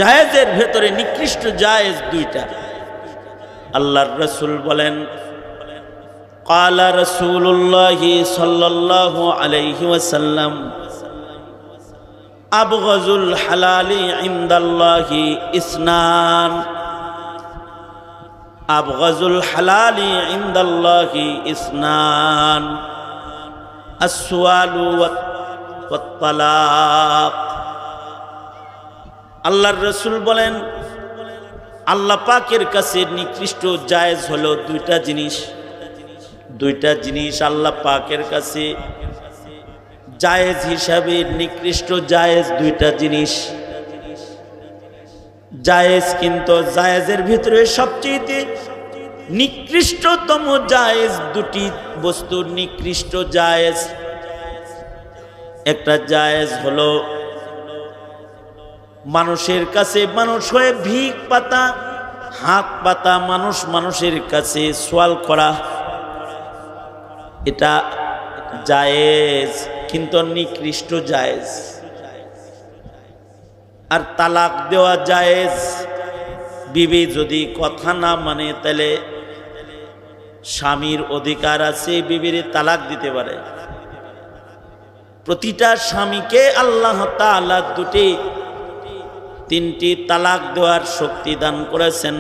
জায়েজের ভেতরে নিকৃষ্ট জায়েজ দুইটা। আল্লাহর রাসূল বলেন, ক্বালা রাসূলুল্লাহি সাল্লাল্লাহু আলাইহি ওয়াসাল্লাম, আবগাযুল হালালি ইনদাল্লাহি ইসনান, আবগাযুল হালালি ইনদাল্লাহি ইসনান, আসওয়ালু ওয়াত তালাক। আল্লাহর রাসূল বলেন, আল্লাহ পাকের কাছে নিকৃষ্ট জায়েজ হলো দুইটা জিনিস। দুইটা জিনিস আল্লাহ পাকের কাছে জায়েজ হিসাবে নিকৃষ্ট জায়েজ দুইটা জিনিস। জায়েজ, কিন্তু জায়েজের ভিতরে সবচেয়ে নিকৃষ্টতম জায়েজ দুটি বস্তু নিকৃষ্ট জায়েজ। একটা জায়েজ হলো মানুষের কাছে মানুষ হয়ে ভিক পাতা, হাত পাতা, মানুষের কাছে সওয়াল করা, এটা জায়েজ কিন্তু নিকৃষ্ট জায়েজ। আর তালাক দেওয়া জায়েজ। বিবি যদি কথা না মানে তাহলে স্বামীর অধিকার আছে বিবির তালাক দিতে পারে। প্রতিটা স্বামীকে আল্লাহ তাআলা তিনটি তালাক দেওয়ার শক্তি দান করেছেন,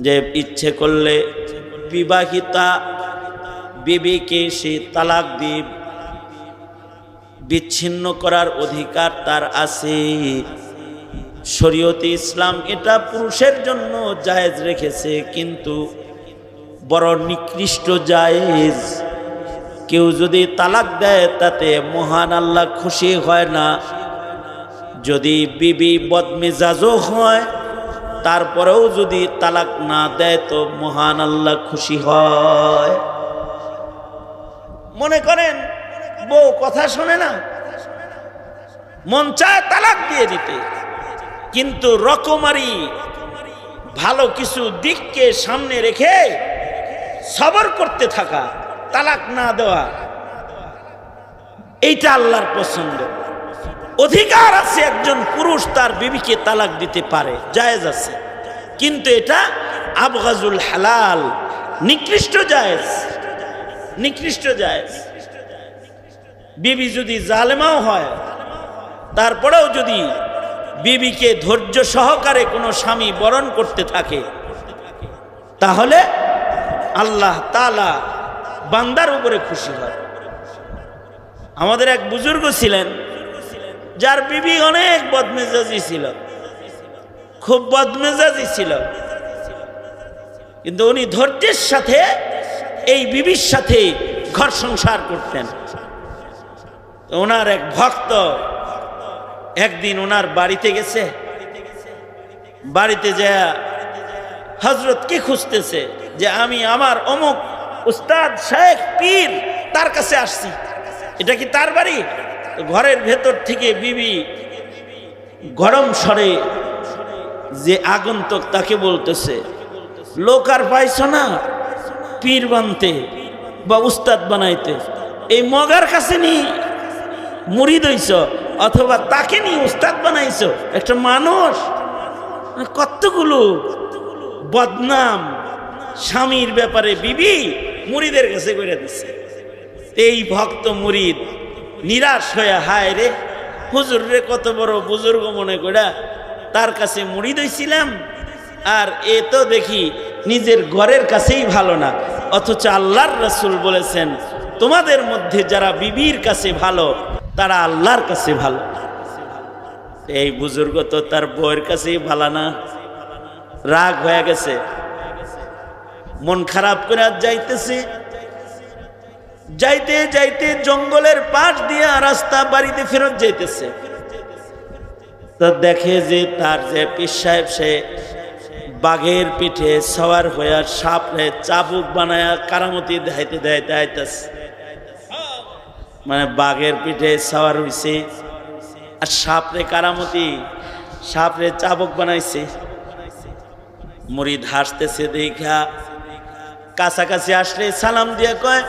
যে ইচ্ছে করলে বিবাহিতা বিবিকে সে তালাক দিয়ে বিচ্ছিন্ন করার অধিকার তার আছে। শরীয়তে ইসলাম এটা পুরুষের জন্য জায়েজ রেখেছে, কিন্তু বড় নিকৃষ্ট জায়েজ। কেউ যদি তালাক দেয় তাতে মহান আল্লাহ খুশি হয় না। যদি বিবি বদমেজাজও হয় তারপরেও যদি তালাক না দেয় তো মহান আল্লাহ খুশি হয়। মনে করেন বউ কথা শোনে না, মন চায় তালাক দিয়ে দিতে, কিন্তু রকমারি ভালো কিছু দিককে সামনে রেখে সবর করতে থাকা, তালাক না দেওয়া, এইটা আল্লাহর পছন্দ। অধিকার আছে একজন পুরুষ তার বিবিকে তালাক দিতে পারে, জায়েজ আছে, কিন্তু এটা আবগাজুল হালাল, নিকৃষ্ট জায়েজ, নিকৃষ্ট জায়েজ। বিবি যদি জালেমাও হয় তারপরেও যদি বিবিকে ধৈর্য সহকারে কোনো স্বামী বরণ করতে থাকে তাহলে আল্লাহ তাআলা বান্দার উপরে খুশি হয়। আমাদের এক বুজুর্গ ছিলেন যার বিবি অনেক বদমেজাজি ছিল, খুব বদমেজাজি ছিল, কিন্তু উনি ধৈর্যের সাথে এই বিবির সাথে ঘর সংসার করতেন। ওনার এক ভক্ত একদিন ওনার বাড়িতে গেছে, বাড়িতে যায় হযরতকে খুঁজতেছে যে আমি আমার অমুক উস্তাদ শেখ পীর তার কাছে আসছি, এটা কি তার বাড়ি? তো ঘরের ভেতর থেকে বিবি গরম স্বরে যে আগন্তুক তাকে বলতেছে, লোক আর পাইছো না পীর বানতে বা উস্তাদ বানাইতে, এই মগার কাছে নি মুরিদ হইছ অথবা তাকে নি উস্তাদ বানাইছো? একটা মানুষ কতগুলো বদনাম স্বামীর ব্যাপারে বিবি মুরিদের কাছে করে দিচ্ছে। এই ভক্ত মুরিদ নিরাশ হয়ে, হায় রে হুজুর রে কত বড় বুজুর্গ মনে করে তার কাছে মুরিদ হইছিলাম, আর এ তো দেখি নিজের ঘরের কাছেই ভালো না। অথচ আল্লাহর রাসূল বলেছেন তোমাদের মধ্যে যারা বিবির কাছে ভালো তারা আল্লাহর কাছে ভালো। এই বুজুর্গ তো তার বউয়ের কাছেই ভালো না, রাগ হয়ে গেছে, মন খারাপ করে যাইতেছে। যাইতে যাইতে জঙ্গলের পাশ দিয়ে রাস্তা বাড়িতে ফেরত যাইতেছে, তো দেখে যে তার যে পীর সাহেব সে বাঘের পিঠে সওয়ার হয়ে সাপরে চাবুক বানায় কারামতি দেখাইতে দেখাইতে আইতেছে। মানে বাঘের পিঠে সওয়ার হইছে আর সাপরে কারামতি, সাপরে চাবুক বানাইছে। মুরিদ হাসতেছে দেখা, কাছাকাছি আসলে সালাম দিয়ে কয়,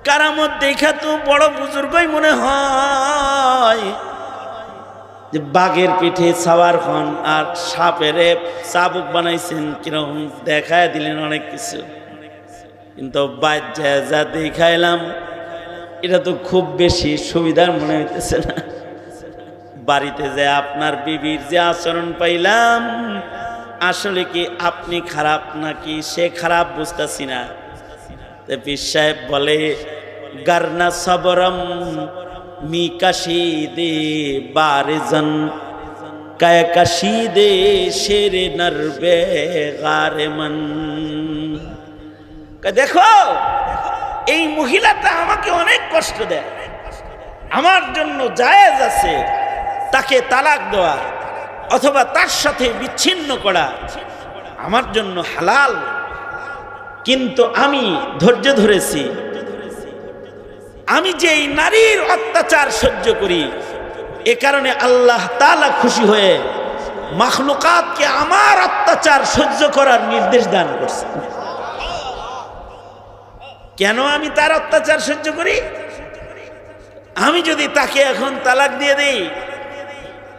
কারামত দেখা তো বড় বুজুর্গই মনে হয়, যে বাঘের পিঠে সাওয়ার খন আর সাপের চাবুক বানাইছেন, কিরকম দেখায় দিলেন অনেক কিছু, কিন্তু বাচ্চা যা দেখাইলাম এটা তো খুব বেশি সুবিধার মনে হইতেছে না। বাড়িতে যে আপনার বিবির যে আচরণ পাইলাম, আসলে কি আপনি খারাপ নাকি সে খারাপ বুঝতেছি না। পীর সাহেব বলে, গারনা সবরম মি কাশিদে বারেজন কায় কাশিদে শেরে নরবে গারে মন। দেখো এই মহিলাটা আমাকে অনেক কষ্ট দেয়, আমার জন্য জায়েজ আছে তাকে তালাক দেওয়া অথবা তার সাথে বিচ্ছিন্ন করা, আমার জন্য হালাল, কিন্তু আমি ধৈর্য ধরেছি। আমি যে এই নারীর অত্যাচার সহ্য করি, এ কারণে আল্লাহ তাআলা খুশি হয়ে মাখলুকাতকে আমার অত্যাচার সহ্য করার নির্দেশ দান করছে। কেন আমি তার অত্যাচার সহ্য করি? আমি যদি তাকে এখন তালাক দিয়ে দেই,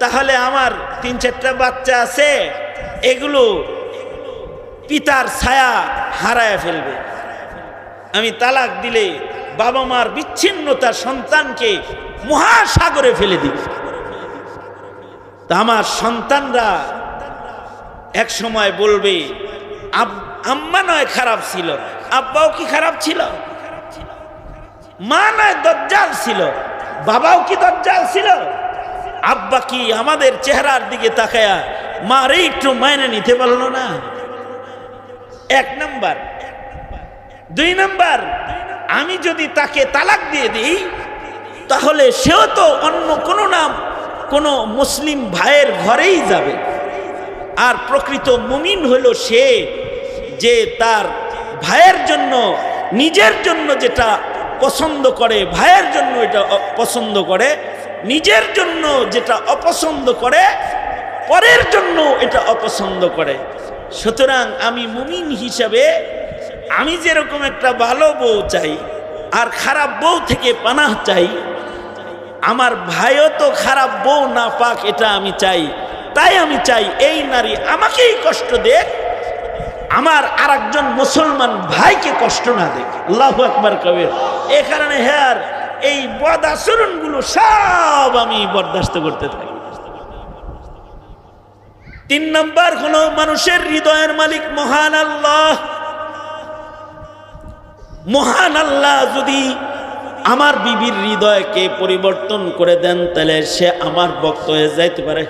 তাহলে আমার 3-4টা বাচ্চা আছে, এগুলো পিতার ছায়া হারায় ফেলবে। আমি তালাক দিলে বাবা মার বিচ্ছিন্নতা সন্তানকে মহাসাগরে ফেলে দিবে। তা আমার সন্তানরা এক সময় বলবে, আম্মা নয় খারাপ ছিল, আব্বাও কি খারাপ ছিল? মা নয় দজ্জাল ছিল, বাবাও কি দজ্জাল ছিল? আব্বা কি আমাদের চেহারার দিকে তাকায়া মারে একটু মাইনে নিতে পারলো না? 1 নাম্বার। 2 নাম্বার, আমি যদি তাকে তালাক দিয়ে দিই, তাহলে সেও তো অন্য কোনো মুসলিম ভাইয়ের ঘরেই যাবে। আর প্রকৃত মুমিন হলো সে যে তার ভাইয়ের জন্য, নিজের জন্য যেটা পছন্দ করে, ভাইয়ের জন্য এটা পছন্দ করে, নিজের জন্য যেটা অপছন্দ করে, পরের জন্য এটা অপছন্দ করে। সুতরাং আমি মুমিন হিসাবে আমি যেরকম একটা ভালো বউ চাই আর খারাপ বউ থেকে পানাহ চাই, আমার ভাইও তো খারাপ বউ না পাক এটা আমি চাই। তাই আমি চাই এই নারী আমাকেই কষ্ট দেখ, আমার আরেকজন মুসলমান ভাইকে কষ্ট না দেখ। আল্লাহু আকবার কবির। এ কারণে হ্যাঁ এই বদ আচরণগুলো সব আমি বরদাস্ত করতে থাকি। 3 নাম্বার হলো মানুষের হৃদয়ের মালিক মহান আল্লাহ। মহান আল্লাহ যদি আমার বিবির হৃদয়কে পরিবর্তন করে দেন, তাহলে সে আমার ভক্ত হয়ে যাইতে পারে।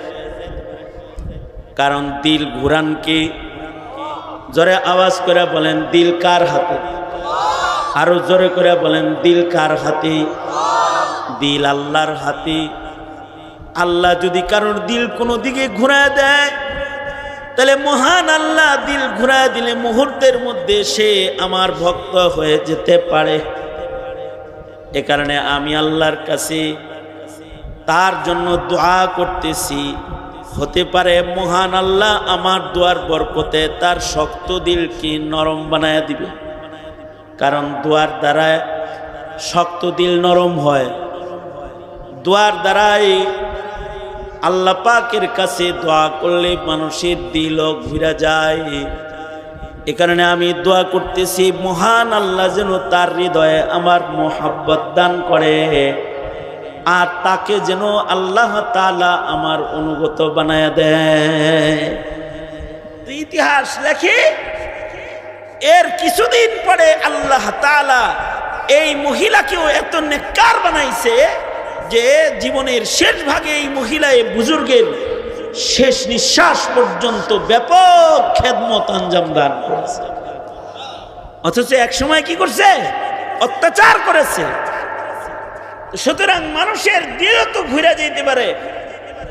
কারণ দিল ঘুরানকে, জোরে আওয়াজ করে বলেন দিল কার হাতে? আরো জোরে করে বলেন দিল কার হাতে? দিল আল্লাহর হাতে। আল্লাহ যদি কারোর দিল কোনো দিকে ঘুরায় দেয়, তাহলে মহান আল্লাহ দিল ঘুরায় দিলে মুহূর্তের মধ্যে সে আমার ভক্ত হয়ে যেতে পারে। এ কারণে আমি আল্লাহর কাছে তার জন্য দোয়া করতেছি। হতে পারে মহান আল্লাহ আমার দোয়ার বরকতে তার শক্ত দিলকে নরম বানায় দিবে। কারণ দোয়ার দ্বারা শক্ত দিল নরম হয়। দোয়ার দ্বারাই আল্লাহ পাকের কাছে দোয়া করলে মানুষের দিলও ঘুরে যায়। এ কারণে আমি দোয়া করতেছি মহান আল্লাহ যেন তার হৃদয়ে আমার মোহাব্বত দান করে, আর তাকে যেন আল্লাহ তাআলা আমার অনুগত বানায় দেয়। ইতিহাস লেখে এর কিছুদিন পরে আল্লাহ তাআলা এই মহিলাকেও এত নেককার বানাইছে যে জীবনের শেষ ভাগে এই মহিলা এই বুজুর্গের শেষ নিঃশ্বাস পর্যন্ত ব্যাপক খেদমত আঞ্জাম দান করেছে। অথচ এক সময় কি করছে? অত্যাচার করেছে। সুতরাং মানুষের দিল তো ঘুরে যেতে পারে।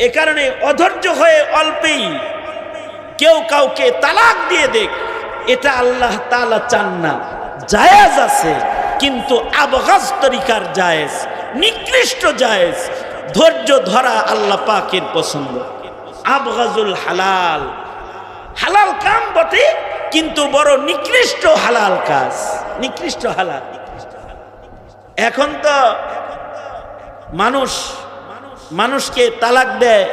এ কারণে অধৈর্য হয়ে অল্পেই কেউ কাউকে তালাক দিয়ে দেখ, এটা আল্লাহ তাআলা চান না। জায়েজ আছে, কিন্তু আবগাজ তরিকার জায়েজ, নিকৃষ্ট জায়েজ। ধৈর্য ধরা আল্লাহ পাকের পছন্দ। আবগাজুল হালাল, হালাল কাম বটে কিন্তু বড় নিকৃষ্ট হালাল কাজ, নিকৃষ্ট হালাল। এখন তো মানুষকে তালাক দেয়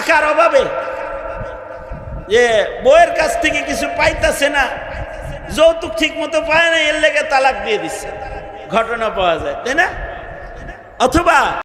টাকার অভাবে, যে বউয়ের কাছ থেকে কিছু পাইতাছে না, যৌতুক ঠিক মতো পায় না, এর লেগে তালাক দিয়ে দিচ্ছে, ঘটনা পাওয়া যায়, তাই না? অথবা